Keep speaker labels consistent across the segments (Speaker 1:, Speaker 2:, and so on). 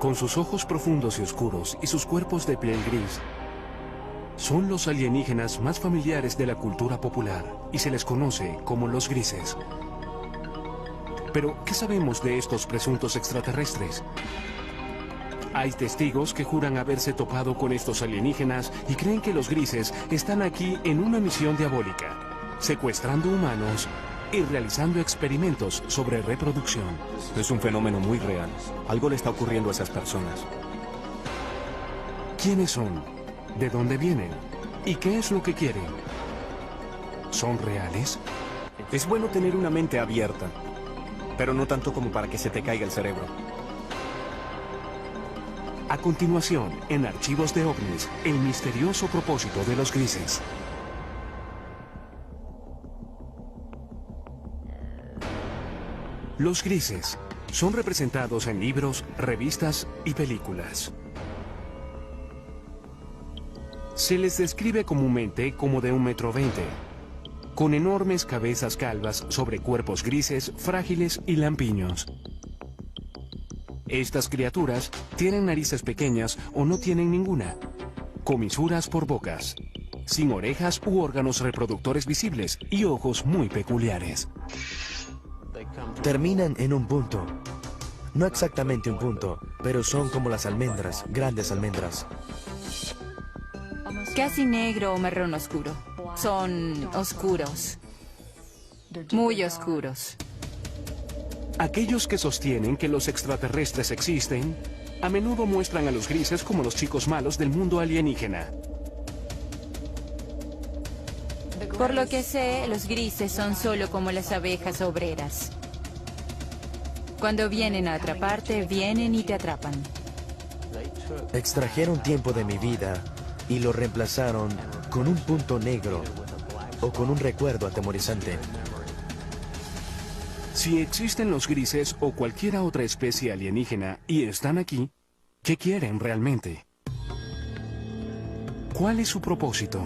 Speaker 1: Con sus ojos profundos y oscuros y sus cuerpos de piel gris, son los alienígenas más familiares de la cultura popular y se les conoce como los grises. Pero, ¿qué sabemos de estos presuntos extraterrestres? Hay testigos que juran haberse topado con estos alienígenas y creen que los grises están aquí en una misión diabólica, secuestrando humanos y realizando experimentos sobre reproducción.
Speaker 2: Es un fenómeno muy real. Algo le está ocurriendo a esas personas.
Speaker 1: ¿Quiénes son? ¿De dónde vienen? ¿Y qué es lo que quieren? ¿Son reales?
Speaker 2: Es bueno tener una mente abierta, pero no tanto como para que se te caiga el cerebro.
Speaker 1: A continuación, en Archivos de OVNIs, el misterioso propósito de los grises. Los grises son representados en libros, revistas y películas. Se les describe comúnmente como de 1,20 m, con enormes cabezas calvas sobre cuerpos grises, frágiles y lampiños. Estas criaturas tienen narices pequeñas o no tienen ninguna, comisuras por bocas, sin orejas u órganos reproductores visibles y ojos muy peculiares.
Speaker 3: Terminan en un punto. No exactamente un punto, pero son como las almendras, grandes almendras.
Speaker 4: Casi negro o marrón oscuro. Son oscuros. Muy oscuros.
Speaker 1: Aquellos que sostienen que los extraterrestres existen, a menudo muestran a los grises como los chicos malos del mundo alienígena.
Speaker 4: Por lo que sé, los grises son solo como las abejas obreras. Cuando vienen a atraparte, vienen y te atrapan.
Speaker 3: Extrajeron tiempo de mi vida y lo reemplazaron con un punto negro o con un recuerdo atemorizante.
Speaker 1: Si existen los grises o cualquier otra especie alienígena y están aquí, ¿qué quieren realmente? ¿Cuál es su propósito?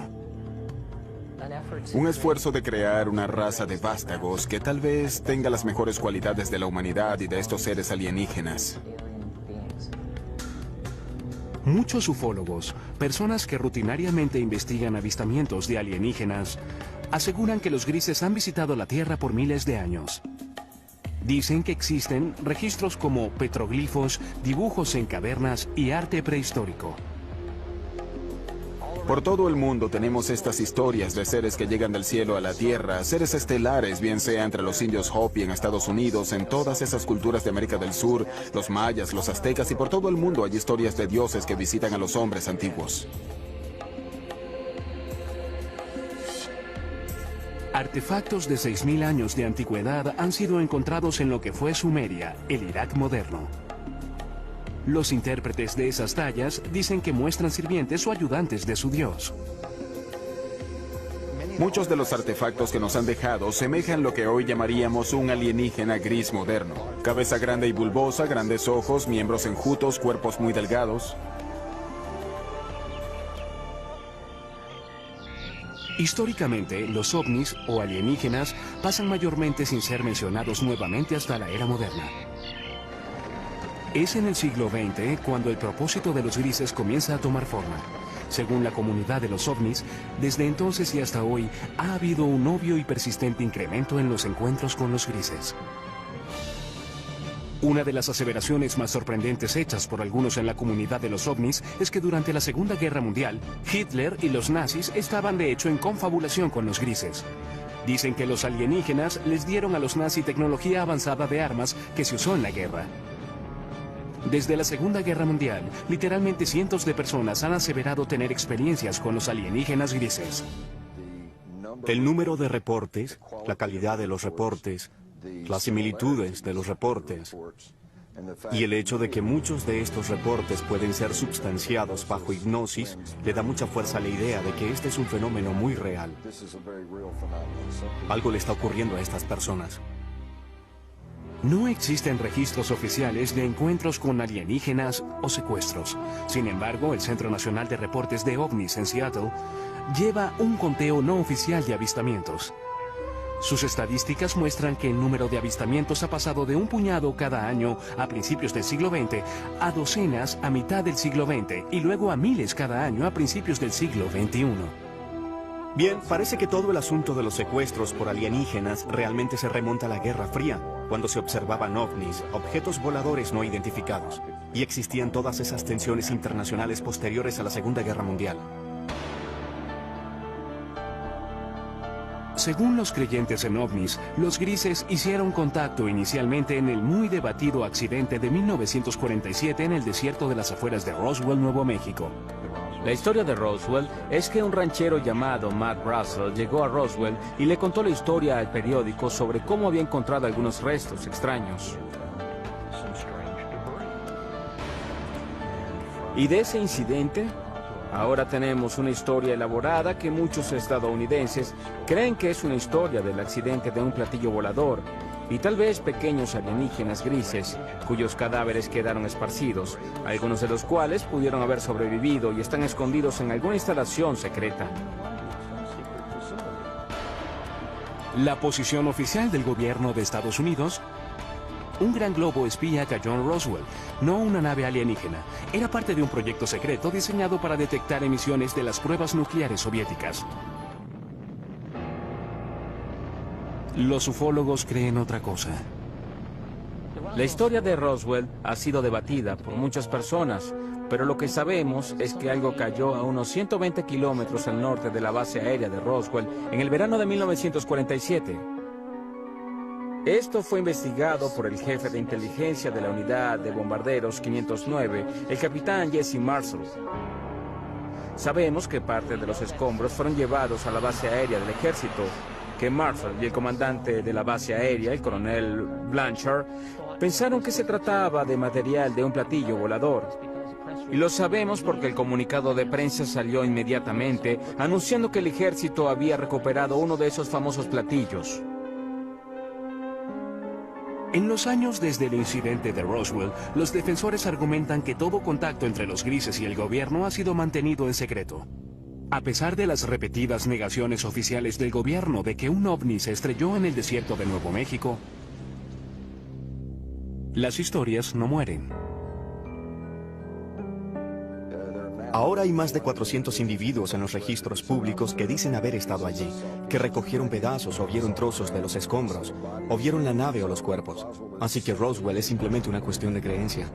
Speaker 5: Un esfuerzo de crear una raza de vástagos que tal vez tenga las mejores cualidades de la humanidad y de estos seres alienígenas.
Speaker 1: Muchos ufólogos, personas que rutinariamente investigan avistamientos de alienígenas, aseguran que los grises han visitado la Tierra por miles de años. Dicen que existen registros como petroglifos, dibujos en cavernas y arte prehistórico.
Speaker 5: Por todo el mundo tenemos estas historias de seres que llegan del cielo a la tierra, seres estelares, bien sea entre los indios Hopi en Estados Unidos, en todas esas culturas de América del Sur, los mayas, los aztecas y por todo el mundo hay historias de dioses que visitan a los hombres antiguos.
Speaker 1: Artefactos de 6.000 años de antigüedad han sido encontrados en lo que fue Sumeria, el Irak moderno. Los intérpretes de esas tallas dicen que muestran sirvientes o ayudantes de su dios.
Speaker 5: Muchos de los artefactos que nos han dejado semejan lo que hoy llamaríamos un alienígena gris moderno. Cabeza grande y bulbosa, grandes ojos, miembros enjutos, cuerpos muy delgados.
Speaker 1: Históricamente, los ovnis o alienígenas pasan mayormente sin ser mencionados nuevamente hasta la era moderna. Es en el siglo XX cuando el propósito de los grises comienza a tomar forma. Según la comunidad de los ovnis, desde entonces y hasta hoy ha habido un obvio y persistente incremento en los encuentros con los grises. Una de las aseveraciones más sorprendentes hechas por algunos en la comunidad de los ovnis es que durante la Segunda Guerra Mundial, Hitler y los nazis estaban de hecho en confabulación con los grises. Dicen que los alienígenas les dieron a los nazis tecnología avanzada de armas que se usó en la guerra. Desde la Segunda Guerra Mundial, literalmente cientos de personas han aseverado tener experiencias con los alienígenas grises.
Speaker 2: El número de reportes, la calidad de los reportes, las similitudes de los reportes y el hecho de que muchos de estos reportes pueden ser substanciados bajo hipnosis le da mucha fuerza a la idea de que este es un fenómeno muy real. Algo le está ocurriendo a estas personas.
Speaker 1: No existen registros oficiales de encuentros con alienígenas o secuestros. Sin embargo, el Centro Nacional de Reportes de OVNIs en Seattle lleva un conteo no oficial de avistamientos. Sus estadísticas muestran que el número de avistamientos ha pasado de un puñado cada año a principios del siglo XX a docenas a mitad del siglo XX y luego a miles cada año a principios del siglo XXI.
Speaker 2: Bien, parece que todo el asunto de los secuestros por alienígenas realmente se remonta a la Guerra Fría, cuando se observaban ovnis, objetos voladores no identificados, y existían todas esas tensiones internacionales posteriores a la Segunda Guerra Mundial.
Speaker 1: Según los creyentes en ovnis, los grises hicieron contacto inicialmente en el muy debatido accidente de 1947 en el desierto de las afueras de Roswell, Nuevo México.
Speaker 6: La historia de Roswell es que un ranchero llamado Matt Russell llegó a Roswell y le contó la historia al periódico sobre cómo había encontrado algunos restos extraños. Y de ese incidente, ahora tenemos una historia elaborada que muchos estadounidenses creen que es una historia del accidente de un platillo volador y tal vez pequeños alienígenas grises cuyos cadáveres quedaron esparcidos, algunos de los cuales pudieron haber sobrevivido y están escondidos en alguna instalación secreta.
Speaker 1: La posición oficial del gobierno de Estados Unidos: un gran globo espía cayó en Roswell, no una nave alienígena. Era parte de un proyecto secreto diseñado para detectar emisiones de las pruebas nucleares soviéticas. Los ufólogos creen otra cosa.
Speaker 6: La historia de Roswell ha sido debatida por muchas personas, pero lo que sabemos es que algo cayó a unos 120 kilómetros al norte de la base aérea de Roswell en el verano de 1947. Esto fue investigado por el jefe de inteligencia de la unidad de bombarderos 509, el capitán Jesse Marshall. Sabemos que parte de los escombros fueron llevados a la base aérea del ejército, que Marshall y el comandante de la base aérea, el coronel Blanchard, pensaron que se trataba de material de un platillo volador. Y lo sabemos porque el comunicado de prensa salió inmediatamente anunciando que el ejército había recuperado uno de esos famosos platillos.
Speaker 1: En los años desde el incidente de Roswell, los defensores argumentan que todo contacto entre los grises y el gobierno ha sido mantenido en secreto. A pesar de las repetidas negaciones oficiales del gobierno de que un ovni se estrelló en el desierto de Nuevo México, las historias no mueren.
Speaker 2: Ahora hay más de 400 individuos en los registros públicos que dicen haber estado allí, que recogieron pedazos o vieron trozos de los escombros, o vieron la nave o los cuerpos. Así que Roswell es simplemente una cuestión de creencia.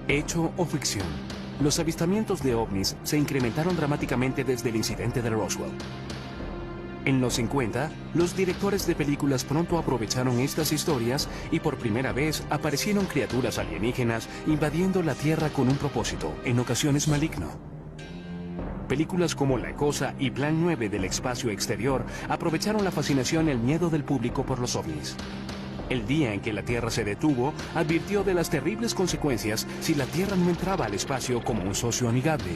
Speaker 1: Hecho o ficción, los avistamientos de ovnis se incrementaron dramáticamente desde el incidente de Roswell. En los 50, los directores de películas pronto aprovecharon estas historias y por primera vez aparecieron criaturas alienígenas invadiendo la Tierra con un propósito, en ocasiones maligno. Películas como La Cosa y Plan 9 del espacio exterior aprovecharon la fascinación y el miedo del público por los ovnis. El día en que la Tierra se detuvo, advirtió de las terribles consecuencias si la Tierra no entraba al espacio como un socio amigable.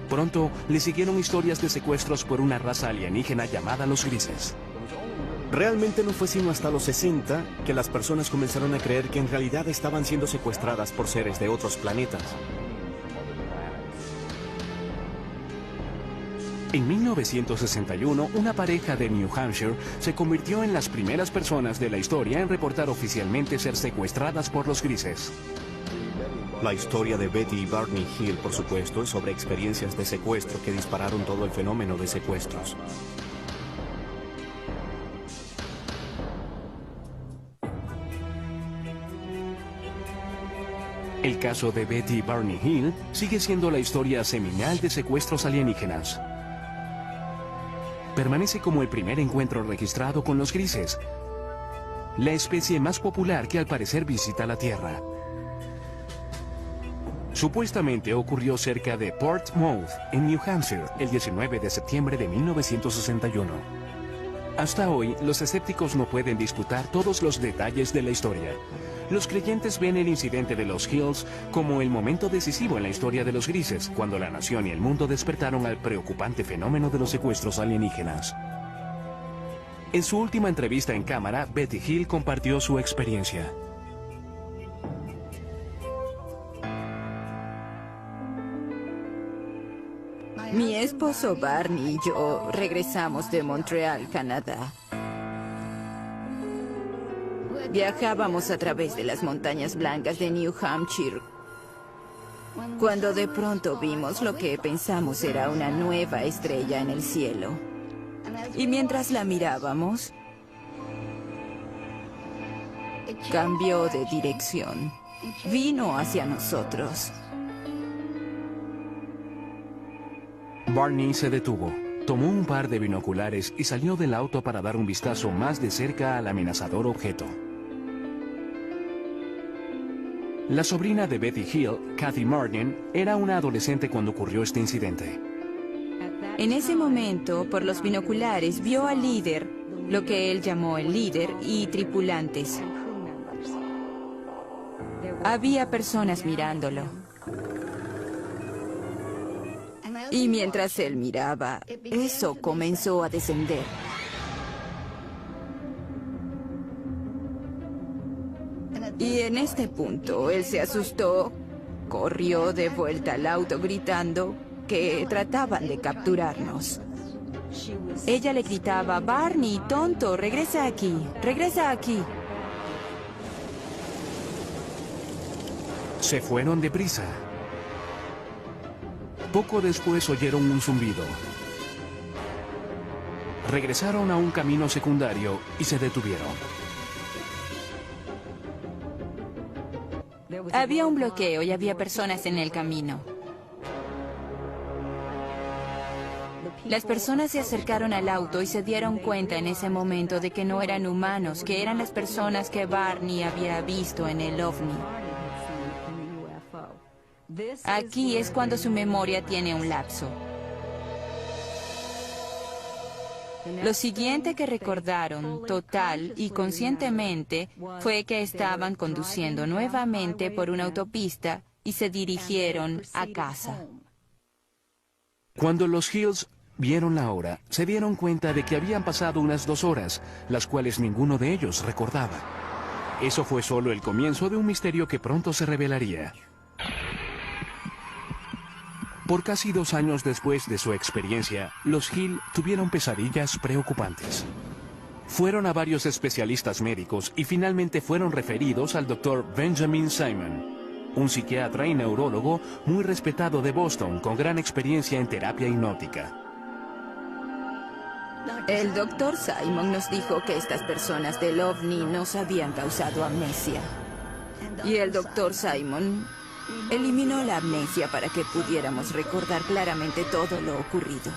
Speaker 1: Pronto le siguieron historias de secuestros por una raza alienígena llamada los grises.
Speaker 2: Realmente no fue sino hasta los 60 que las personas comenzaron a creer que en realidad estaban siendo secuestradas por seres de otros planetas.
Speaker 1: En 1961, una pareja de New Hampshire se convirtió en las primeras personas de la historia en reportar oficialmente ser secuestradas por los grises.
Speaker 2: La historia de Betty y Barney Hill, por supuesto, es sobre experiencias de secuestro que dispararon todo el fenómeno de secuestros.
Speaker 1: El caso de Betty y Barney Hill sigue siendo la historia seminal de secuestros alienígenas. Permanece como el primer encuentro registrado con los grises, la especie más popular que al parecer visita la Tierra. Supuestamente ocurrió cerca de Portsmouth, en New Hampshire, el 19 de septiembre de 1961. Hasta hoy, los escépticos no pueden disputar todos los detalles de la historia. Los creyentes ven el incidente de los Hills como el momento decisivo en la historia de los grises, cuando la nación y el mundo despertaron al preocupante fenómeno de los secuestros alienígenas. En su última entrevista en cámara, Betty Hill compartió su experiencia.
Speaker 4: Mi esposo Barney y yo regresamos de Montreal, Canadá. Viajábamos a través de las montañas blancas de New Hampshire, cuando de pronto vimos lo que pensamos era una nueva estrella en el cielo. Y mientras la mirábamos, cambió de dirección. Vino hacia nosotros.
Speaker 1: Barney se detuvo, tomó un par de binoculares y salió del auto para dar un vistazo más de cerca al amenazador objeto. La sobrina de Betty Hill, Kathy Martin, era una adolescente cuando ocurrió este incidente.
Speaker 4: En ese momento, por los binoculares, vio al líder, lo que él llamó el líder, y tripulantes. Había personas mirándolo. Y mientras él miraba, eso comenzó a descender. Y en este punto, él se asustó, corrió de vuelta al auto gritando que trataban de capturarnos. Ella le gritaba, Barney, tonto, regresa aquí, regresa aquí.
Speaker 1: Se fueron deprisa. Poco después oyeron un zumbido. Regresaron a un camino secundario y se detuvieron.
Speaker 4: Había un bloqueo y había personas en el camino. Las personas se acercaron al auto y se dieron cuenta en ese momento de que no eran humanos, que eran las personas que Barney había visto en el ovni. Aquí es cuando su memoria tiene un lapso. Lo siguiente que recordaron, total y conscientemente, fue que estaban conduciendo nuevamente por una autopista y se dirigieron a casa.
Speaker 1: Cuando los Hills vieron la hora, se dieron cuenta de que habían pasado unas 2 horas, las cuales ninguno de ellos recordaba. Eso fue solo el comienzo de un misterio que pronto se revelaría. Por casi 2 años después de su experiencia, los Hill tuvieron pesadillas preocupantes. Fueron a varios especialistas médicos y finalmente fueron referidos al Dr. Benjamin Simon, un psiquiatra y neurólogo muy respetado de Boston con gran experiencia en terapia hipnótica.
Speaker 4: El Dr. Simon nos dijo que estas personas del ovni nos habían causado amnesia. Y el Dr. Simon eliminó la amnesia para que pudiéramos recordar claramente todo lo ocurrido.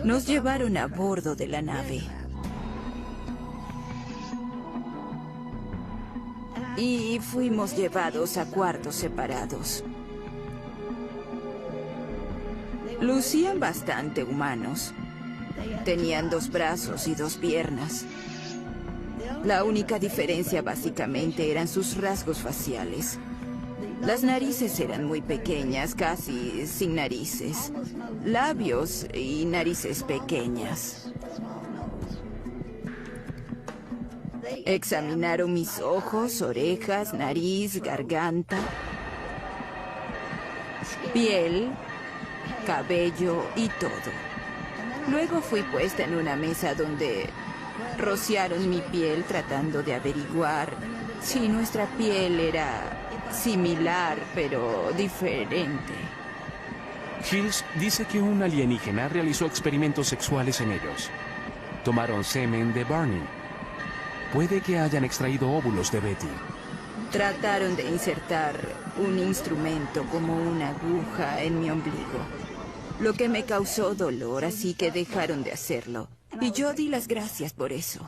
Speaker 4: Nos llevaron a bordo de la nave. Y fuimos llevados a cuartos separados. Lucían bastante humanos. Tenían 2 brazos y 2 piernas. La única diferencia básicamente eran sus rasgos faciales. Las narices eran muy pequeñas, casi sin narices. Labios y narices pequeñas. Examinaron mis ojos, orejas, nariz, garganta, piel, cabello y todo. Luego fui puesta en una mesa donde rociaron mi piel tratando de averiguar si nuestra piel era similar pero diferente.
Speaker 1: Hills dice que un alienígena realizó experimentos sexuales en ellos. Tomaron semen de Barney. Puede que hayan extraído óvulos de Betty.
Speaker 4: Trataron de insertar un instrumento como una aguja en mi ombligo, lo que me causó dolor, así que dejaron de hacerlo. Y yo di las gracias por eso.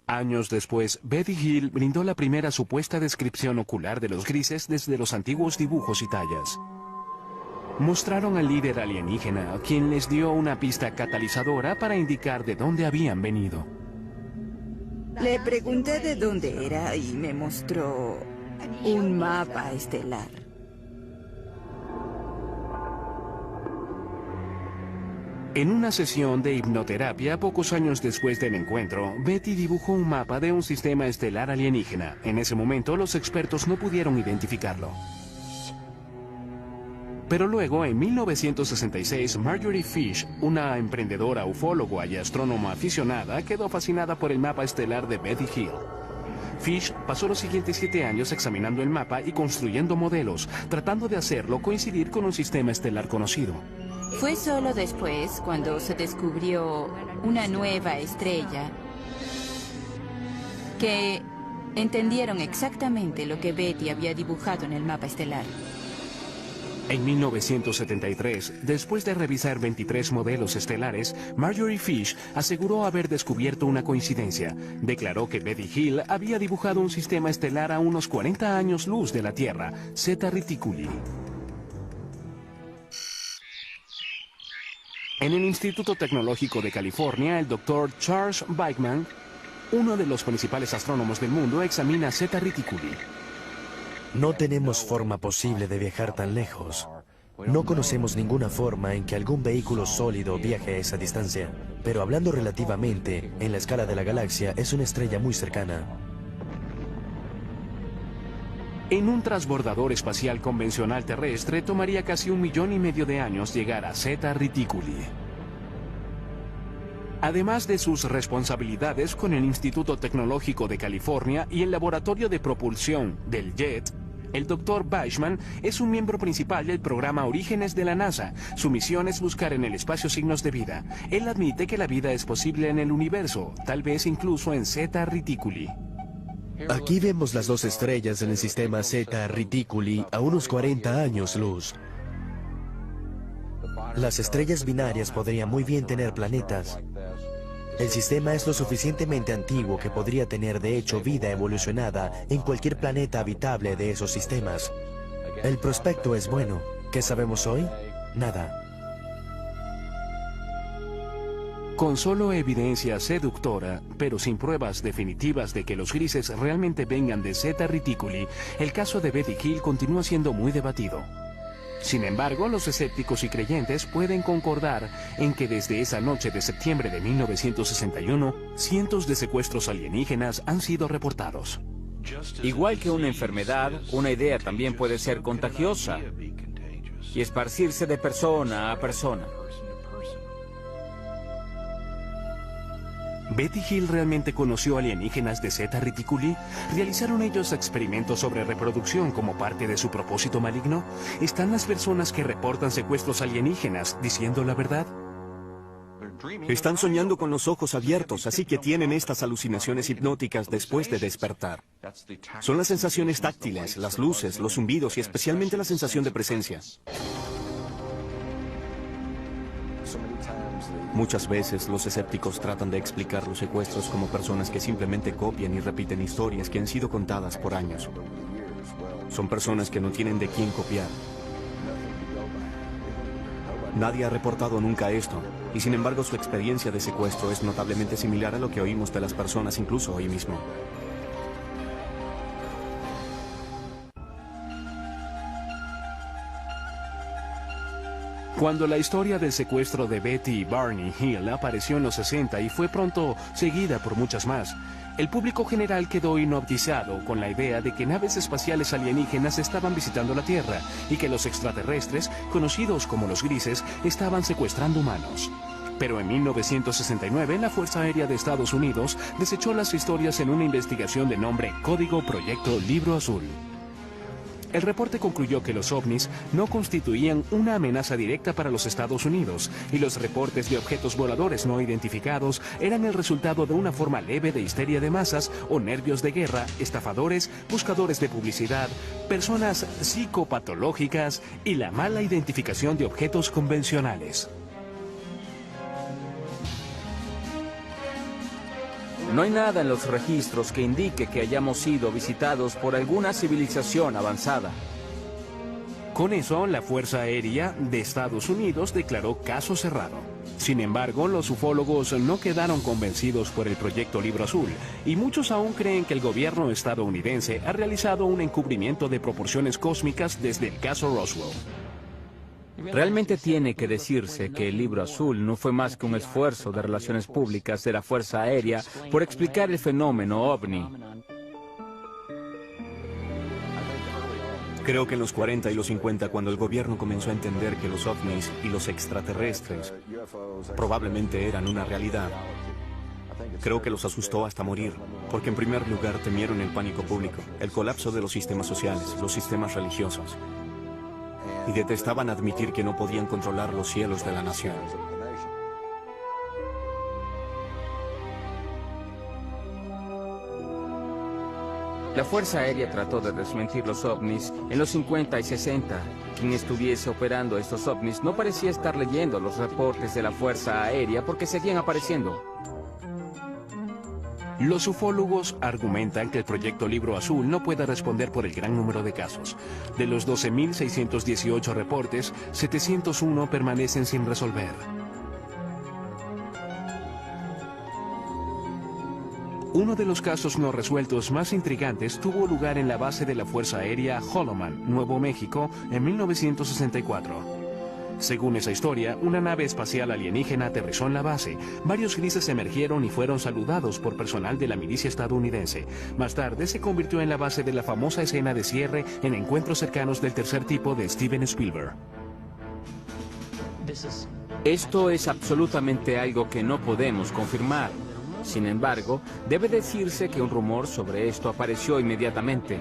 Speaker 1: Años después, Betty Hill brindó la primera supuesta descripción ocular de los grises desde los antiguos dibujos y tallas. Mostraron al líder alienígena, quien les dio una pista catalizadora para indicar de dónde habían venido.
Speaker 4: Le pregunté de dónde era y me mostró un mapa estelar.
Speaker 1: En una sesión de hipnoterapia, pocos años después del encuentro, Betty dibujó un mapa de un sistema estelar alienígena. En ese momento, los expertos no pudieron identificarlo. Pero luego, en 1966, Marjorie Fish, una emprendedora ufóloga y astrónoma aficionada, quedó fascinada por el mapa estelar de Betty Hill. Fish pasó los siguientes 7 años examinando el mapa y construyendo modelos, tratando de hacerlo coincidir con un sistema estelar conocido.
Speaker 4: Fue solo después, cuando se descubrió una nueva estrella, que entendieron exactamente lo que Betty había dibujado en el mapa estelar.
Speaker 1: En 1973, después de revisar 23 modelos estelares, Marjorie Fish aseguró haber descubierto una coincidencia. Declaró que Betty Hill había dibujado un sistema estelar a unos 40 años luz de la Tierra, Zeta Reticuli. En el Instituto Tecnológico de California, el Dr. Charles Bachman, uno de los principales astrónomos del mundo, examina Zeta Reticuli.
Speaker 3: No tenemos forma posible de viajar tan lejos. No conocemos ninguna forma en que algún vehículo sólido viaje a esa distancia. Pero hablando relativamente, en la escala de la galaxia, es una estrella muy cercana.
Speaker 1: En un transbordador espacial convencional terrestre tomaría casi 1,5 millones de años llegar a Zeta Reticuli. Además de sus responsabilidades con el Instituto Tecnológico de California y el Laboratorio de Propulsión del JET, el Dr. Bachman es un miembro principal del programa Orígenes de la NASA. Su misión es buscar en el espacio signos de vida. Él admite que la vida es posible en el universo, tal vez incluso en Zeta Reticuli.
Speaker 3: Aquí vemos las 2 estrellas en el sistema Zeta Reticuli a unos 40 años luz. Las estrellas binarias podrían muy bien tener planetas. El sistema es lo suficientemente antiguo que podría tener de hecho vida evolucionada en cualquier planeta habitable de esos sistemas. El prospecto es bueno. ¿Qué sabemos hoy? Nada.
Speaker 1: Con solo evidencia seductora, pero sin pruebas definitivas de que los grises realmente vengan de Zeta Reticuli, el caso de Betty Hill continúa siendo muy debatido. Sin embargo, los escépticos y creyentes pueden concordar en que desde esa noche de septiembre de 1961, cientos de secuestros alienígenas han sido reportados.
Speaker 6: Igual que una enfermedad, una idea también puede ser contagiosa y esparcirse de persona a persona.
Speaker 1: ¿Betty Hill realmente conoció alienígenas de Zeta Reticuli? ¿Realizaron ellos experimentos sobre reproducción como parte de su propósito maligno? ¿Están las personas que reportan secuestros alienígenas diciendo la verdad?
Speaker 2: Están soñando con los ojos abiertos, así que tienen estas alucinaciones hipnóticas después de despertar. Son las sensaciones táctiles, las luces, los zumbidos y especialmente la sensación de presencia. Muchas veces los escépticos tratan de explicar los secuestros como personas que simplemente copian y repiten historias que han sido contadas por años. Son personas que no tienen de quién copiar. Nadie ha reportado nunca esto, y sin embargo su experiencia de secuestro es notablemente similar a lo que oímos de las personas incluso hoy mismo.
Speaker 1: Cuando la historia del secuestro de Betty y Barney Hill apareció en los 60 y fue pronto seguida por muchas más, el público general quedó hipnotizado con la idea de que naves espaciales alienígenas estaban visitando la Tierra y que los extraterrestres, conocidos como los grises, estaban secuestrando humanos. Pero en 1969, la Fuerza Aérea de Estados Unidos desechó las historias en una investigación de nombre Código Proyecto Libro Azul. El reporte concluyó que los ovnis no constituían una amenaza directa para los Estados Unidos y los reportes de objetos voladores no identificados eran el resultado de una forma leve de histeria de masas o nervios de guerra, estafadores, buscadores de publicidad, personas psicopatológicas y la mala identificación de objetos convencionales.
Speaker 6: No hay nada en los registros que indique que hayamos sido visitados por alguna civilización avanzada.
Speaker 1: Con eso, la Fuerza Aérea de Estados Unidos declaró caso cerrado. Sin embargo, los ufólogos no quedaron convencidos por el proyecto Libro Azul, y muchos aún creen que el gobierno estadounidense ha realizado un encubrimiento de proporciones cósmicas desde el caso Roswell.
Speaker 6: Realmente tiene que decirse que el Libro Azul no fue más que un esfuerzo de relaciones públicas de la Fuerza Aérea por explicar el fenómeno OVNI.
Speaker 2: Creo que en los 40 y los 50, cuando el gobierno comenzó a entender que los ovnis y los extraterrestres probablemente eran una realidad, creo que los asustó hasta morir, porque en primer lugar temieron el pánico público, el colapso de los sistemas sociales, los sistemas religiosos, y detestaban admitir que no podían controlar los cielos de la nación.
Speaker 6: La Fuerza Aérea trató de desmentir los ovnis en los 50 y 60. Quien estuviese operando estos ovnis no parecía estar leyendo los reportes de la Fuerza Aérea porque seguían apareciendo.
Speaker 1: Los ufólogos argumentan que el proyecto Libro Azul no puede responder por el gran número de casos. De los 12.618 reportes, 701 permanecen sin resolver. Uno de los casos no resueltos más intrigantes tuvo lugar en la base de la Fuerza Aérea Holloman, Nuevo México, en 1964. Según esa historia, una nave espacial alienígena aterrizó en la base. Varios grises emergieron y fueron saludados por personal de la milicia estadounidense. Más tarde se convirtió en la base de la famosa escena de cierre en Encuentros cercanos del tercer tipo de Steven Spielberg.
Speaker 6: Esto es absolutamente algo que no podemos confirmar. Sin embargo, debe decirse que un rumor sobre esto apareció inmediatamente.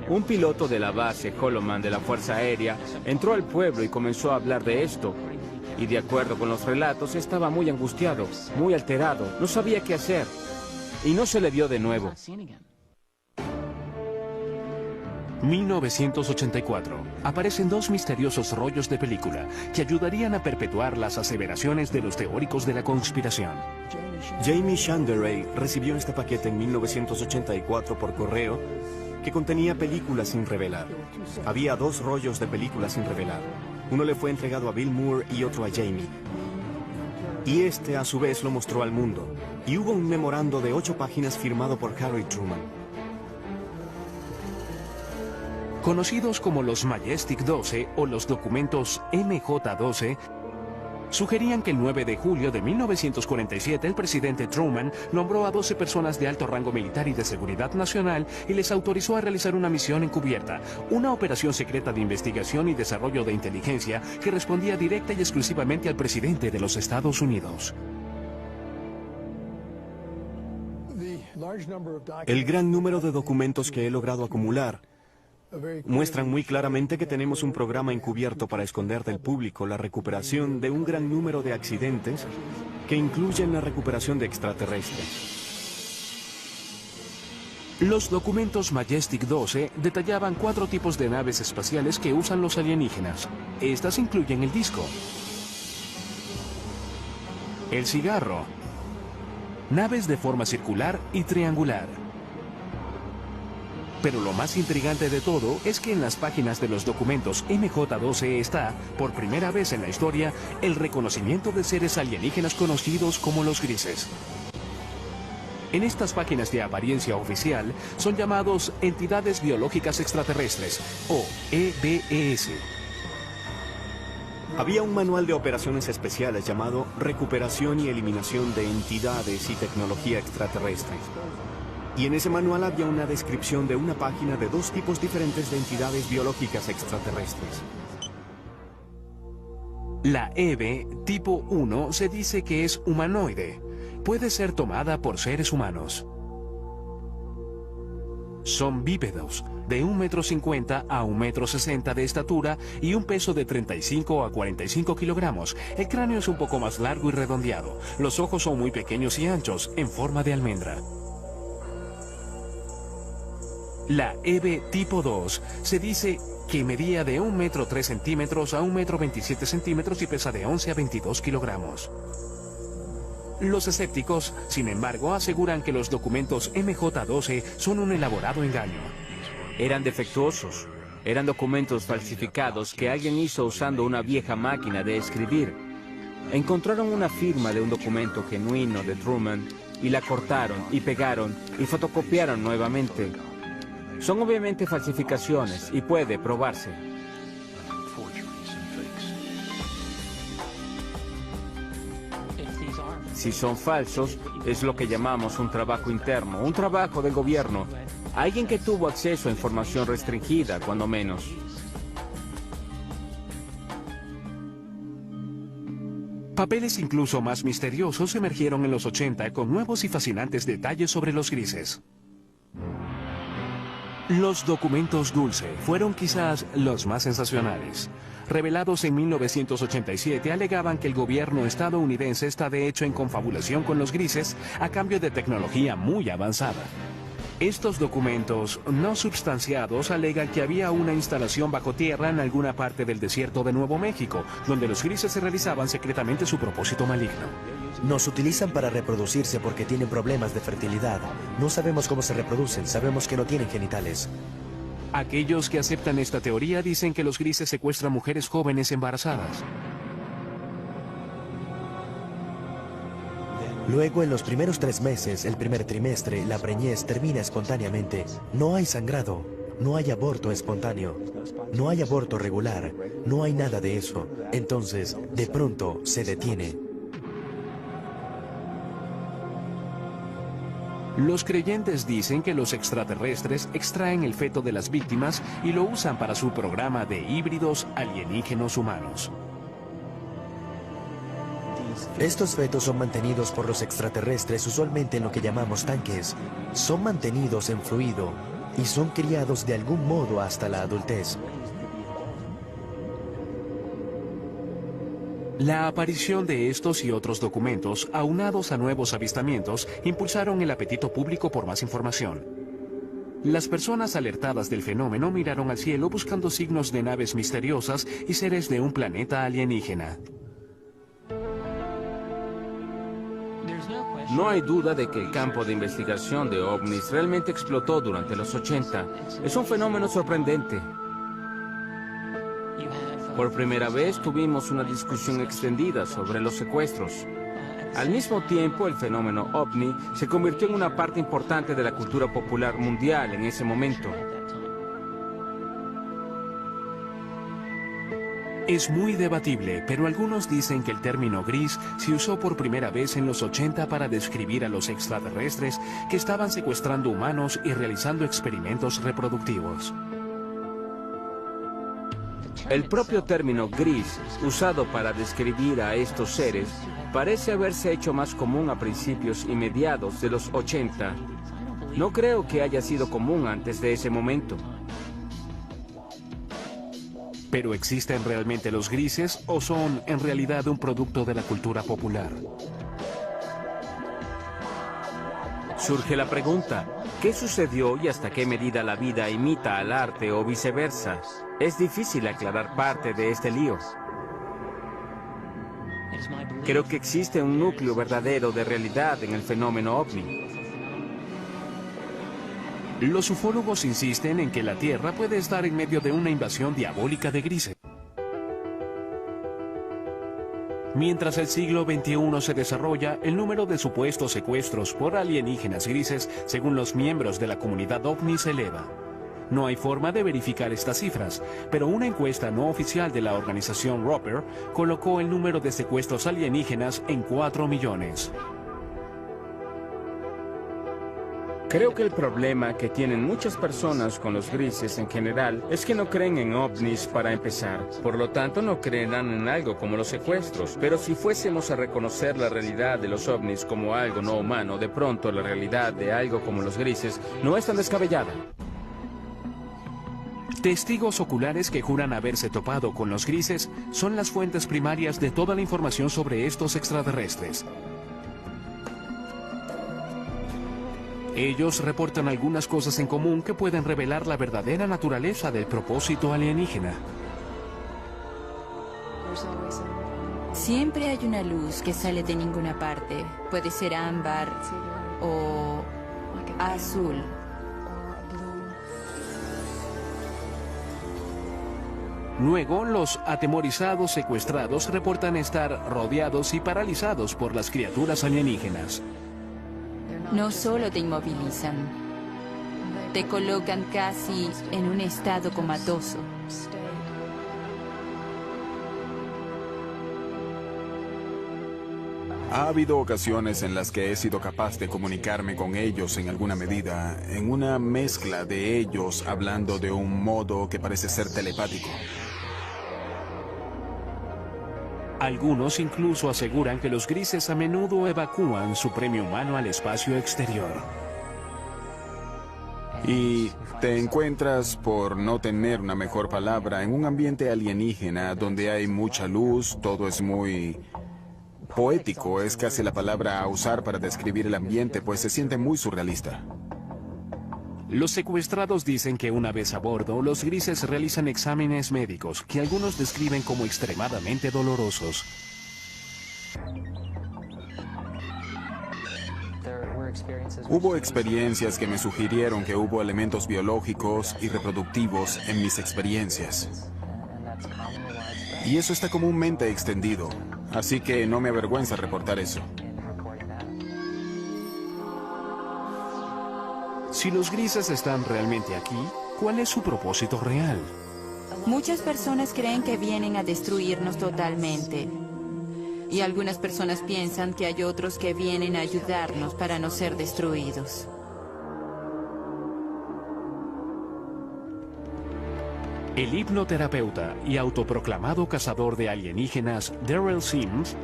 Speaker 6: Un piloto de la base Holloman de la Fuerza Aérea entró al pueblo y comenzó a hablar de esto. Y de acuerdo con los relatos, estaba muy angustiado, muy alterado, no sabía qué hacer. Y no se le vio de nuevo.
Speaker 1: 1984. Aparecen dos misteriosos rollos de película que ayudarían a perpetuar las aseveraciones de los teóricos de la conspiración.
Speaker 2: Jamie Shanderay recibió este paquete en 1984 por correo que contenía películas sin revelar. Había dos rollos de películas sin revelar. Uno le fue entregado a Bill Moore y otro a Jamie. Y este a su vez lo mostró al mundo. Y hubo un memorando de 8 páginas firmado por Harry Truman.
Speaker 1: Conocidos como los Majestic 12 o los documentos MJ-12, sugerían que el 9 de julio de 1947 el presidente Truman nombró a 12 personas de alto rango militar y de seguridad nacional y les autorizó a realizar una misión encubierta, una operación secreta de investigación y desarrollo de inteligencia que respondía directa y exclusivamente al presidente de los Estados Unidos.
Speaker 2: El gran número de documentos que he logrado acumular muestran muy claramente que tenemos un programa encubierto para esconder del público la recuperación de un gran número de accidentes que incluyen la recuperación de extraterrestres.
Speaker 1: Los documentos Majestic 12 detallaban 4 tipos de naves espaciales que usan los alienígenas. Estas incluyen el disco, el cigarro, naves de forma circular y triangular. Pero lo más intrigante de todo es que en las páginas de los documentos MJ-12 está, por primera vez en la historia, el reconocimiento de seres alienígenas conocidos como los grises. En estas páginas de apariencia oficial son llamados entidades biológicas extraterrestres, o EBES.
Speaker 2: Había un manual de operaciones especiales llamado Recuperación y Eliminación de Entidades y Tecnología Extraterrestre. Y en ese manual había una descripción de una página de 2 tipos diferentes de entidades biológicas extraterrestres.
Speaker 1: La EBE tipo 1 se dice que es humanoide. Puede ser tomada por seres humanos. Son bípedos, de 1,50 m a 1,60 m de estatura y un peso de 35 a 45 kilogramos. El cráneo es un poco más largo y redondeado. Los ojos son muy pequeños y anchos, en forma de almendra. La EBE tipo 2 se dice que medía de 1,03 m a 1,27 m y pesa de 11 a 22 kilogramos. Los escépticos, sin embargo, aseguran que los documentos MJ-12 son un elaborado engaño.
Speaker 6: Eran defectuosos. Eran documentos falsificados que alguien hizo usando una vieja máquina de escribir. Encontraron una firma de un documento genuino de Truman y la cortaron y pegaron y fotocopiaron nuevamente. Son obviamente falsificaciones y puede probarse. Si son falsos, es lo que llamamos un trabajo interno, un trabajo del gobierno. Alguien que tuvo acceso a información restringida, cuando menos.
Speaker 1: Papeles incluso más misteriosos emergieron en los 80 con nuevos y fascinantes detalles sobre los grises. Los documentos Dulce fueron quizás los más sensacionales. Revelados en 1987, alegaban que el gobierno estadounidense está de hecho en confabulación con los grises a cambio de tecnología muy avanzada. Estos documentos no substanciados alegan que había una instalación bajo tierra en alguna parte del desierto de Nuevo México, donde los grises se realizaban secretamente su propósito maligno.
Speaker 3: Nos utilizan para reproducirse porque tienen problemas de fertilidad. No sabemos cómo se reproducen, sabemos que no tienen genitales.
Speaker 1: Aquellos que aceptan esta teoría dicen que los grises secuestran mujeres jóvenes embarazadas.
Speaker 3: Luego, en los primeros 3 meses, el primer trimestre, la preñez termina espontáneamente. No hay sangrado, no hay aborto espontáneo, no hay aborto regular, no hay nada de eso. Entonces, de pronto, se detiene.
Speaker 1: Los creyentes dicen que los extraterrestres extraen el feto de las víctimas y lo usan para su programa de híbridos alienígenos humanos.
Speaker 3: Estos fetos son mantenidos por los extraterrestres usualmente en lo que llamamos tanques. Son mantenidos en fluido y son criados de algún modo hasta la adultez.
Speaker 1: La aparición de estos y otros documentos, aunados a nuevos avistamientos, impulsaron el apetito público por más información. Las personas alertadas del fenómeno miraron al cielo buscando signos de naves misteriosas y seres de un planeta alienígena.
Speaker 6: No hay duda de que el campo de investigación de ovnis realmente explotó durante los 80. Es un fenómeno sorprendente. Por primera vez tuvimos una discusión extendida sobre los secuestros. Al mismo tiempo, el fenómeno ovni se convirtió en una parte importante de la cultura popular mundial en ese momento.
Speaker 1: Es muy debatible, pero algunos dicen que el término gris se usó por primera vez en los 80 para describir a los extraterrestres que estaban secuestrando humanos y realizando experimentos reproductivos.
Speaker 6: El propio término gris, usado para describir a estos seres, parece haberse hecho más común a principios y mediados de los 80. No creo que haya sido común antes de ese momento.
Speaker 1: ¿Pero existen realmente los grises o son en realidad un producto de la cultura popular?
Speaker 6: Surge la pregunta, ¿qué sucedió y hasta qué medida la vida imita al arte o viceversa? Es difícil aclarar parte de este lío. Creo que existe un núcleo verdadero de realidad en el fenómeno ovni.
Speaker 1: Los ufólogos insisten en que la Tierra puede estar en medio de una invasión diabólica de grises. Mientras el siglo XXI se desarrolla, el número de supuestos secuestros por alienígenas grises, según los miembros de la comunidad ovni, se eleva. No hay forma de verificar estas cifras, pero una encuesta no oficial de la organización Roper colocó el número de secuestros alienígenas en 4 millones.
Speaker 6: Creo que el problema que tienen muchas personas con los grises en general es que no creen en ovnis para empezar. Por lo tanto, no creerán en algo como los secuestros. Pero si fuésemos a reconocer la realidad de los ovnis como algo no humano, de pronto la realidad de algo como los grises no es tan descabellada.
Speaker 1: Testigos oculares que juran haberse topado con los grises son las fuentes primarias de toda la información sobre estos extraterrestres. Ellos reportan algunas cosas en común que pueden revelar la verdadera naturaleza del propósito alienígena.
Speaker 4: Siempre hay una luz que sale de ninguna parte. Puede ser ámbar o azul.
Speaker 1: Luego, los atemorizados secuestrados reportan estar rodeados y paralizados por las criaturas alienígenas.
Speaker 4: No solo te inmovilizan, te colocan casi en un estado comatoso.
Speaker 5: Ha habido ocasiones en las que he sido capaz de comunicarme con ellos en alguna medida, en una mezcla de ellos hablando de un modo que parece ser telepático.
Speaker 1: Algunos incluso aseguran que los grises a menudo evacúan su premio humano al espacio exterior.
Speaker 5: Y te encuentras, por no tener una mejor palabra, en un ambiente alienígena donde hay mucha luz, todo es muy poético, es casi la palabra a usar para describir el ambiente, pues se siente muy surrealista.
Speaker 1: Los secuestrados dicen que una vez a bordo, los grises realizan exámenes médicos que algunos describen como extremadamente dolorosos.
Speaker 5: Hubo experiencias que me sugirieron que hubo elementos biológicos y reproductivos en mis experiencias. Y eso está comúnmente extendido, así que no me avergüenza reportar eso.
Speaker 1: Si los grises están realmente aquí, ¿cuál es su propósito real?
Speaker 4: Muchas personas creen que vienen a destruirnos totalmente. Y algunas personas piensan que hay otros que vienen a ayudarnos para no ser destruidos.
Speaker 1: El hipnoterapeuta y autoproclamado cazador de alienígenas Daryl Sims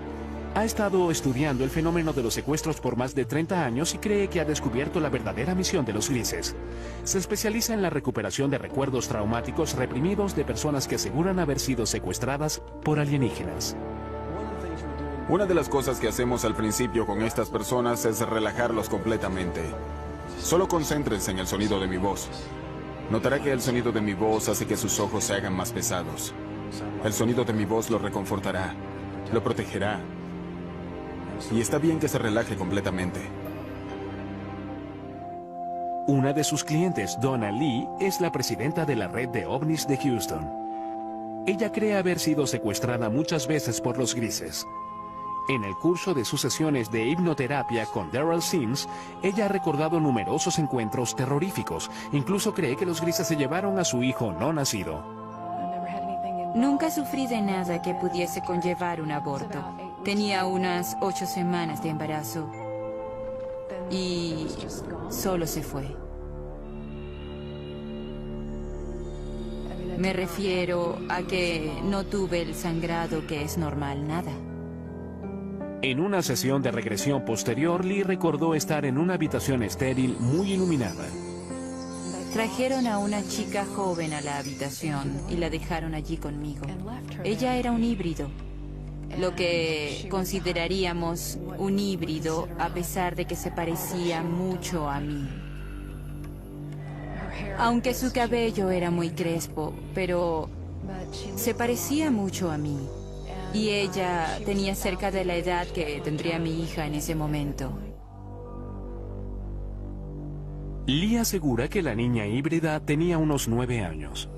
Speaker 1: ha estado estudiando el fenómeno de los secuestros por más de 30 años y cree que ha descubierto la verdadera misión de los grises. Se especializa en la recuperación de recuerdos traumáticos reprimidos de personas que aseguran haber sido secuestradas por alienígenas.
Speaker 5: Una de las cosas que hacemos al principio con estas personas es relajarlos completamente. Solo concéntrense en el sonido de mi voz. Notará que el sonido de mi voz hace que sus ojos se hagan más pesados. El sonido de mi voz lo reconfortará, lo protegerá. Y está bien que se relaje completamente.
Speaker 1: Una de sus clientes, Donna Lee, es la presidenta de la red de ovnis de Houston. Ella cree haber sido secuestrada muchas veces por los grises. En el curso de sus sesiones de hipnoterapia con Daryl Sims, ella ha recordado numerosos encuentros terroríficos. Incluso cree que los grises se llevaron a su hijo no nacido.
Speaker 4: Nunca sufrí de nada que pudiese conllevar un aborto. Tenía unas 8 semanas de embarazo y solo se fue. Me refiero a que no tuve el sangrado que es normal, nada.
Speaker 1: En una sesión de regresión posterior, Lee recordó estar en una habitación estéril muy iluminada.
Speaker 4: Trajeron a una chica joven a la habitación y la dejaron allí conmigo. Ella era un híbrido, lo que consideraríamos un híbrido a pesar de que se parecía mucho a mí. Aunque su cabello era muy crespo, pero se parecía mucho a mí. Y ella tenía cerca de la edad que tendría mi hija en ese momento.
Speaker 1: Lee asegura que la niña híbrida tenía unos 9 años.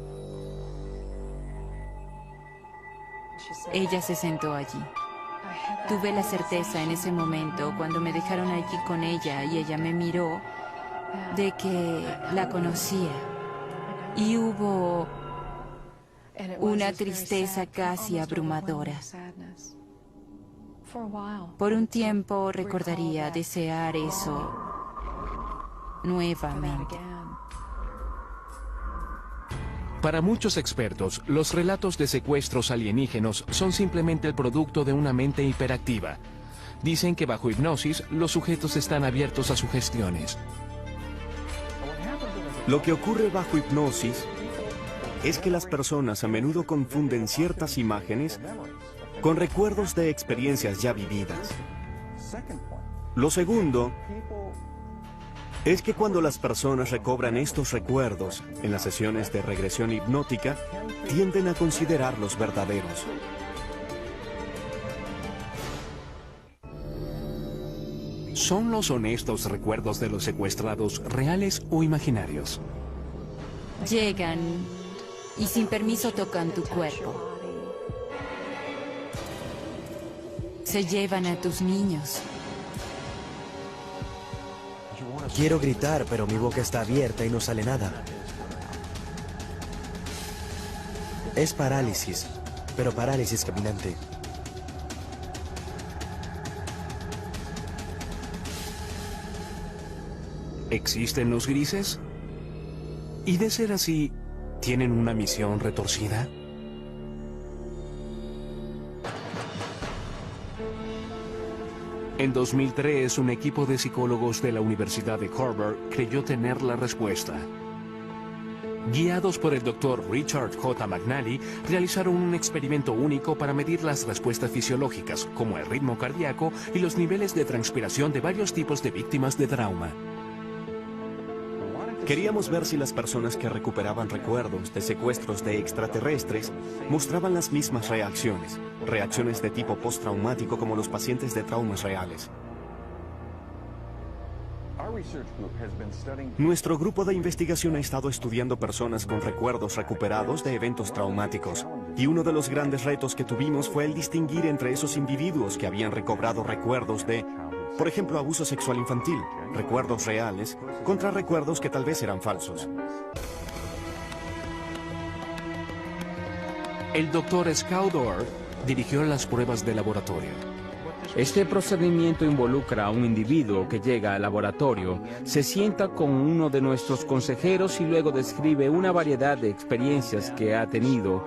Speaker 4: Ella se sentó allí. Tuve la certeza en ese momento, cuando me dejaron allí con ella y ella me miró, de que la conocía. Y hubo una tristeza casi abrumadora. Por un tiempo recordaría desear eso nuevamente.
Speaker 1: Para muchos expertos, los relatos de secuestros alienígenos son simplemente el producto de una mente hiperactiva. Dicen que bajo hipnosis, los sujetos están abiertos a sugestiones.
Speaker 2: Lo que ocurre bajo hipnosis es que las personas a menudo confunden ciertas imágenes con recuerdos de experiencias ya vividas. Lo segundo es que cuando las personas recobran estos recuerdos en las sesiones de regresión hipnótica, tienden a considerarlos verdaderos.
Speaker 1: ¿Son los honestos recuerdos de los secuestrados reales o imaginarios?
Speaker 4: Llegan y sin permiso tocan tu cuerpo. Se llevan a tus niños.
Speaker 3: Quiero gritar, pero mi boca está abierta y no sale nada. Es parálisis, pero parálisis caminante.
Speaker 1: ¿Existen los grises? Y de ser así, ¿tienen una misión retorcida? En 2003, un equipo de psicólogos de la Universidad de Harvard creyó tener la respuesta. Guiados por el Dr. Richard J. McNally, realizaron un experimento único para medir las respuestas fisiológicas, como el ritmo cardíaco y los niveles de transpiración de varios tipos de víctimas de trauma.
Speaker 2: Queríamos ver si las personas que recuperaban recuerdos de secuestros de extraterrestres mostraban las mismas reacciones de tipo postraumático como los pacientes de traumas reales. Nuestro grupo de investigación ha estado estudiando personas con recuerdos recuperados de eventos traumáticos, y uno de los grandes retos que tuvimos fue el distinguir entre esos individuos que habían recobrado recuerdos de, por ejemplo, abuso sexual infantil, recuerdos reales, contra recuerdos que tal vez eran falsos.
Speaker 1: El Dr. Skaldor dirigió las pruebas de laboratorio.
Speaker 6: Este procedimiento involucra a un individuo que llega al laboratorio, se sienta con uno de nuestros consejeros y luego describe una variedad de experiencias que ha tenido,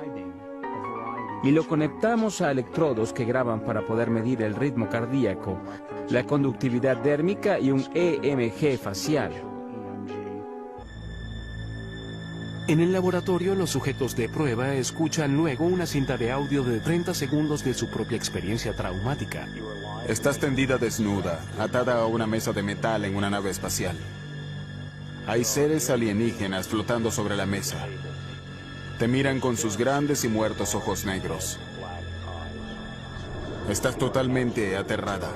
Speaker 6: y lo conectamos a electrodos que graban para poder medir el ritmo cardíaco, la conductividad dérmica y un EMG facial.
Speaker 1: En el laboratorio, los sujetos de prueba escuchan luego una cinta de audio de 30 segundos de su propia experiencia traumática.
Speaker 5: Estás tendida desnuda, atada a una mesa de metal en una nave espacial. Hay seres alienígenas flotando sobre la mesa. Te miran con sus grandes y muertos ojos negros. Estás totalmente aterrada.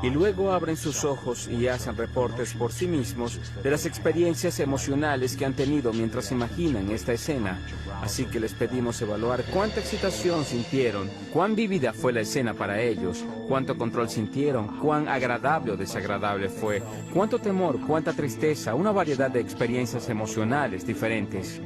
Speaker 6: Y luego abren sus ojos y hacen reportes por sí mismos de las experiencias emocionales que han tenido mientras imaginan esta escena. Así que les pedimos evaluar cuánta excitación sintieron, cuán vívida fue la escena para ellos, cuánto control sintieron, cuán agradable o desagradable fue, cuánto temor, cuánta tristeza, una variedad de experiencias emocionales diferentes.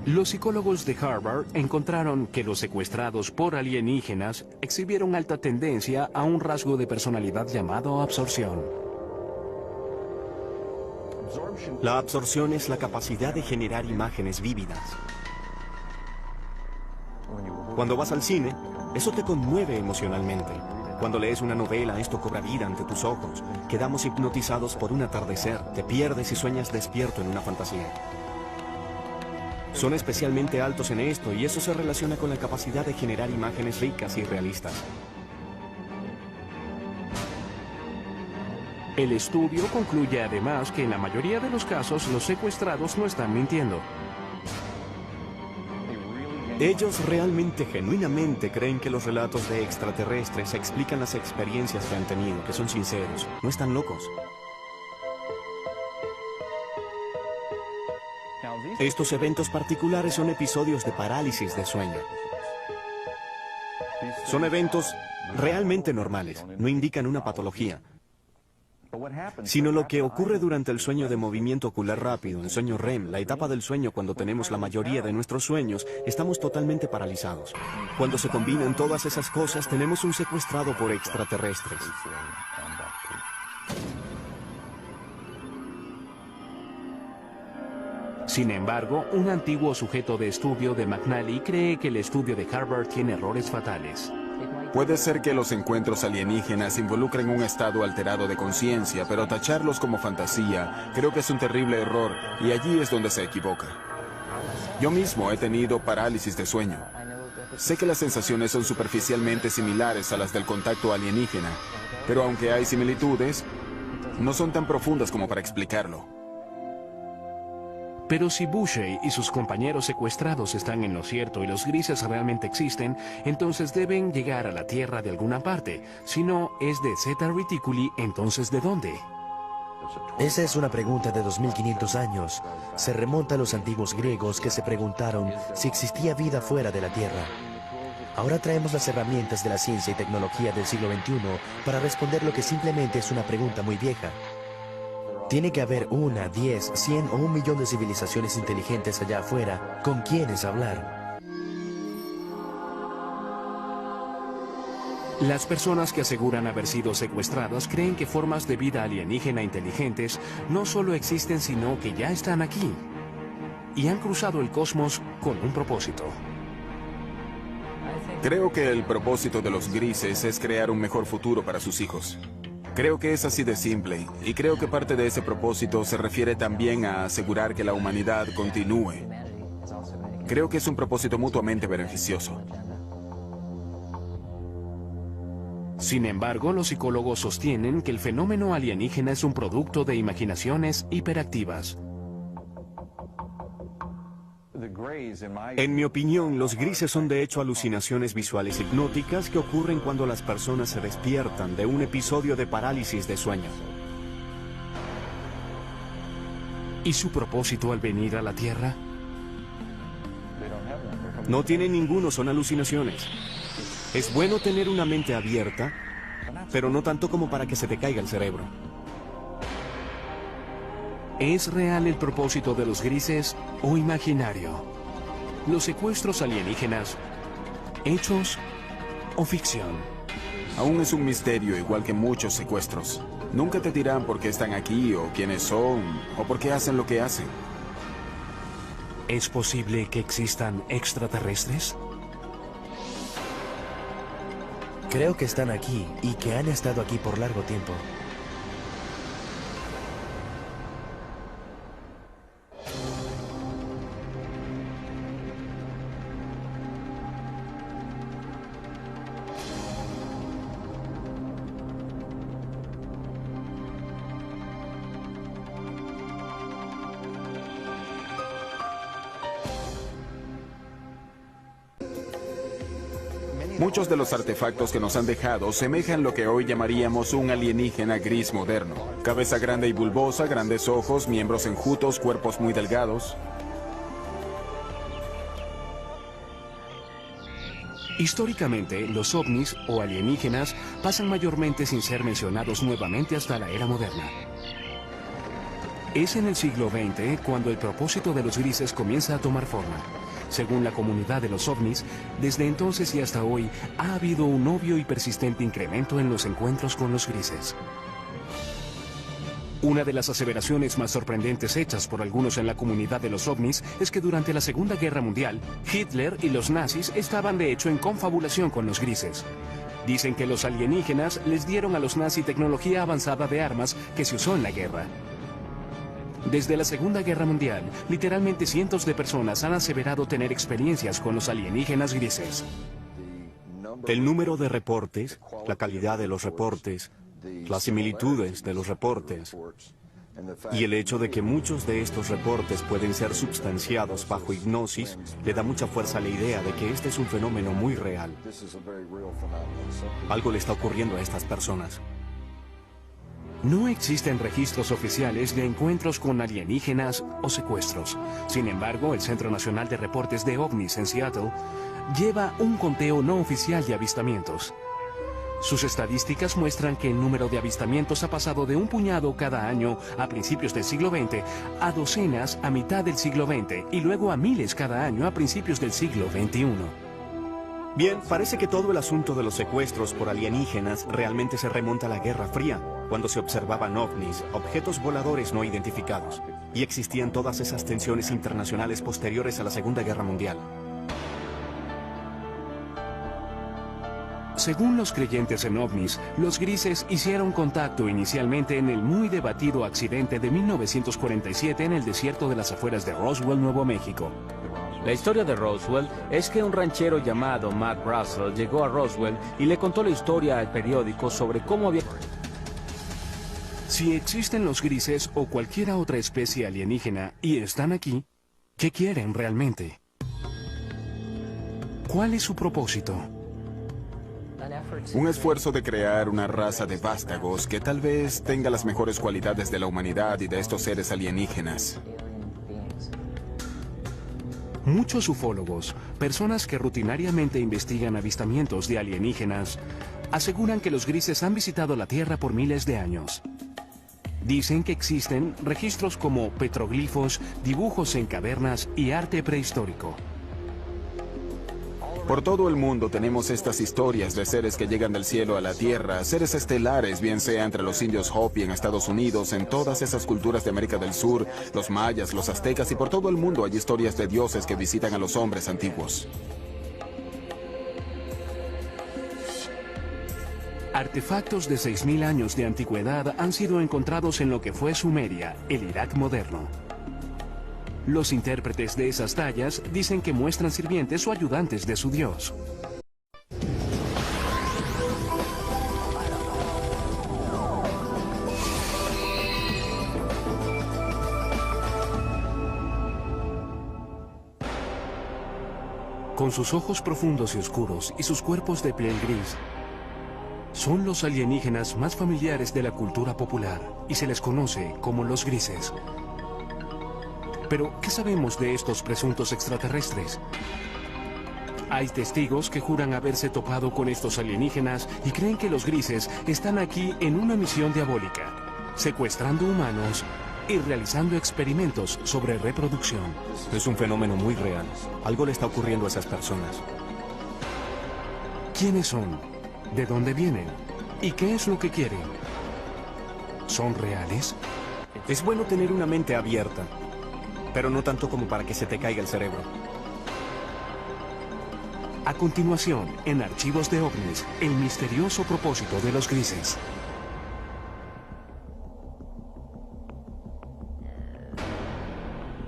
Speaker 1: Los psicólogos de Harvard encontraron que los secuestrados por alienígenas exhibieron alta tendencia a un rasgo de personalidad llamado absorción.
Speaker 2: La absorción es la capacidad de generar imágenes vívidas. Cuando vas al cine, eso te conmueve emocionalmente. Cuando lees una novela, esto cobra vida ante tus ojos. Quedamos hipnotizados por un atardecer, te pierdes y sueñas despierto en una fantasía. Son especialmente altos en esto y eso se relaciona con la capacidad de generar imágenes ricas y realistas.
Speaker 1: El estudio concluye además que en la mayoría de los casos los secuestrados no están mintiendo.
Speaker 2: Ellos realmente, genuinamente creen que los relatos de extraterrestres explican las experiencias que han tenido, que son sinceros, no están locos. Estos eventos particulares son episodios de parálisis de sueño. Son eventos realmente normales, no indican una patología, sino lo que ocurre durante el sueño de movimiento ocular rápido, el sueño REM, la etapa del sueño cuando tenemos la mayoría de nuestros sueños, estamos totalmente paralizados. Cuando se combinan todas esas cosas, tenemos un secuestrado por extraterrestres.
Speaker 1: Sin embargo, un antiguo sujeto de estudio de McNally cree que el estudio de Harvard tiene errores fatales.
Speaker 5: Puede ser que los encuentros alienígenas involucren un estado alterado de conciencia, pero tacharlos como fantasía creo que es un terrible error y allí es donde se equivoca. Yo mismo he tenido parálisis de sueño. Sé que las sensaciones son superficialmente similares a las del contacto alienígena, pero aunque hay similitudes, no son tan profundas como para explicarlo.
Speaker 1: Pero si Bushey y sus compañeros secuestrados están en lo cierto y los grises realmente existen, entonces deben llegar a la Tierra de alguna parte. Si no es de Zeta Reticuli, entonces ¿de dónde?
Speaker 3: Esa es una pregunta de 2500 años. Se remonta a los antiguos griegos que se preguntaron si existía vida fuera de la Tierra. Ahora traemos las herramientas de la ciencia y tecnología del siglo XXI para responder lo que simplemente es una pregunta muy vieja. Tiene que haber 1, 10, 100 o 1.000.000 de civilizaciones inteligentes allá afuera con quienes hablar.
Speaker 1: Las personas que aseguran haber sido secuestradas creen que formas de vida alienígena inteligentes no solo existen, sino que ya están aquí y han cruzado el cosmos con un propósito.
Speaker 5: Creo que el propósito de los grises es crear un mejor futuro para sus hijos. Creo que es así de simple, y creo que parte de ese propósito se refiere también a asegurar que la humanidad continúe. Creo que es un propósito mutuamente beneficioso.
Speaker 1: Sin embargo, los psicólogos sostienen que el fenómeno alienígena es un producto de imaginaciones hiperactivas.
Speaker 2: En mi opinión, los grises son de hecho alucinaciones visuales hipnóticas que ocurren cuando las personas se despiertan de un episodio de parálisis de sueño.
Speaker 1: ¿Y su propósito al venir a la Tierra?
Speaker 2: No tienen ninguno, son alucinaciones. Es bueno tener una mente abierta, pero no tanto como para que se te caiga el cerebro.
Speaker 1: ¿Es real el propósito de los grises o imaginario? ¿Los secuestros alienígenas, hechos o ficción?
Speaker 5: Aún es un misterio, igual que muchos secuestros. Nunca te dirán por qué están aquí, o quiénes son, o por qué hacen lo que hacen.
Speaker 1: ¿Es posible que existan extraterrestres?
Speaker 3: Creo que están aquí y que han estado aquí por largo tiempo.
Speaker 5: Muchos de los artefactos que nos han dejado semejan lo que hoy llamaríamos un alienígena gris moderno. Cabeza grande y bulbosa, grandes ojos, miembros enjutos, cuerpos muy delgados.
Speaker 1: Históricamente, los ovnis o alienígenas pasan mayormente sin ser mencionados nuevamente hasta la era moderna. Es en el siglo XX cuando el propósito de los grises comienza a tomar forma. Según la comunidad de los ovnis, desde entonces y hasta hoy ha habido un obvio y persistente incremento en los encuentros con los grises. Una de las aseveraciones más sorprendentes hechas por algunos en la comunidad de los ovnis es que durante la Segunda Guerra Mundial, Hitler y los nazis estaban de hecho en confabulación con los grises. Dicen que los alienígenas les dieron a los nazis tecnología avanzada de armas que se usó en la guerra. Desde la Segunda Guerra Mundial, literalmente cientos de personas han aseverado tener experiencias con los alienígenas grises.
Speaker 2: El número de reportes, la calidad de los reportes, las similitudes de los reportes y el hecho de que muchos de estos reportes pueden ser substanciados bajo hipnosis le da mucha fuerza a la idea de que este es un fenómeno muy real. Algo le está ocurriendo a estas personas.
Speaker 1: No existen registros oficiales de encuentros con alienígenas o secuestros. Sin embargo, el Centro Nacional de Reportes de OVNIs en Seattle lleva un conteo no oficial de avistamientos. Sus estadísticas muestran que el número de avistamientos ha pasado de un puñado cada año a principios del siglo XX a docenas a mitad del siglo XX y luego a miles cada año a principios del siglo XXI.
Speaker 2: Bien, parece que todo el asunto de los secuestros por alienígenas realmente se remonta a la Guerra Fría, cuando se observaban ovnis, objetos voladores no identificados, y existían todas esas tensiones internacionales posteriores a la Segunda Guerra Mundial.
Speaker 1: Según los creyentes en ovnis, los grises hicieron contacto inicialmente en el muy debatido accidente de 1947 en el desierto de las afueras de Roswell, Nuevo México.
Speaker 6: La historia de Roswell es que un ranchero llamado Matt Russell llegó a Roswell y le contó la historia al periódico sobre cómo había...
Speaker 1: Si existen los grises o cualquier otra especie alienígena y están aquí, ¿qué quieren realmente? ¿Cuál es su propósito?
Speaker 5: Un esfuerzo de crear una raza de vástagos que tal vez tenga las mejores cualidades de la humanidad y de estos seres alienígenas.
Speaker 1: Muchos ufólogos, personas que rutinariamente investigan avistamientos de alienígenas, aseguran que los grises han visitado la Tierra por miles de años. Dicen que existen registros como petroglifos, dibujos en cavernas y arte prehistórico.
Speaker 5: Por todo el mundo tenemos estas historias de seres que llegan del cielo a la tierra, seres estelares, bien sea entre los indios Hopi en Estados Unidos, en todas esas culturas de América del Sur, los mayas, los aztecas, y por todo el mundo hay historias de dioses que visitan a los hombres antiguos.
Speaker 1: Artefactos de 6.000 años de antigüedad han sido encontrados en lo que fue Sumeria, el Irak moderno. Los intérpretes de esas tallas dicen que muestran sirvientes o ayudantes de su dios. Con sus ojos profundos y oscuros y sus cuerpos de piel gris, son los alienígenas más familiares de la cultura popular y se les conoce como los grises. Pero, ¿qué sabemos de estos presuntos extraterrestres? Hay testigos que juran haberse topado con estos alienígenas y creen que los grises están aquí en una misión diabólica, secuestrando humanos y realizando experimentos sobre reproducción.
Speaker 2: Es un fenómeno muy real. Algo le está ocurriendo a esas personas.
Speaker 1: ¿Quiénes son? ¿De dónde vienen? ¿Y qué es lo que quieren? ¿Son reales?
Speaker 2: Es bueno tener una mente abierta, pero no tanto como para que se te caiga el cerebro.
Speaker 1: A continuación, en Archivos de OVNIs, el misterioso propósito de los grises.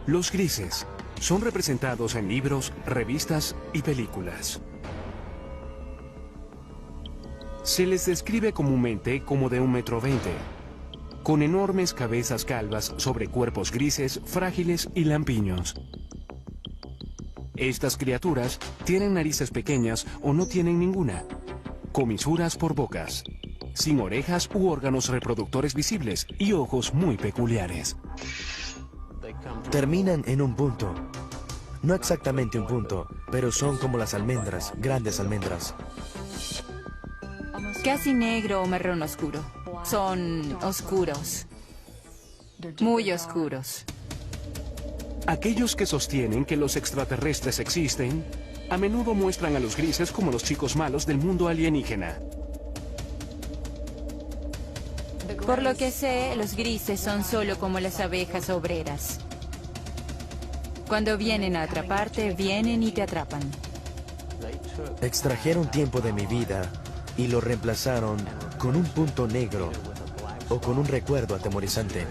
Speaker 1: Los grises son representados en libros, revistas y películas. Se les describe comúnmente como de 1,20 m, con enormes cabezas calvas sobre cuerpos grises, frágiles y lampiños. Estas criaturas tienen narices pequeñas o no tienen ninguna, comisuras por bocas, sin orejas u órganos reproductores visibles y ojos muy peculiares.
Speaker 3: Terminan en un punto. No exactamente un punto, pero son como las almendras, grandes almendras.
Speaker 4: Casi negro o marrón oscuro. Son oscuros. Muy oscuros.
Speaker 1: Aquellos que sostienen que los extraterrestres existen, a menudo muestran a los grises como los chicos malos del mundo alienígena.
Speaker 4: Por lo que sé, los grises son solo como las abejas obreras. Cuando vienen a atraparte, vienen y te atrapan.
Speaker 3: Extrajeron tiempo de mi vida y lo reemplazaron con un punto negro o con un recuerdo atemorizante.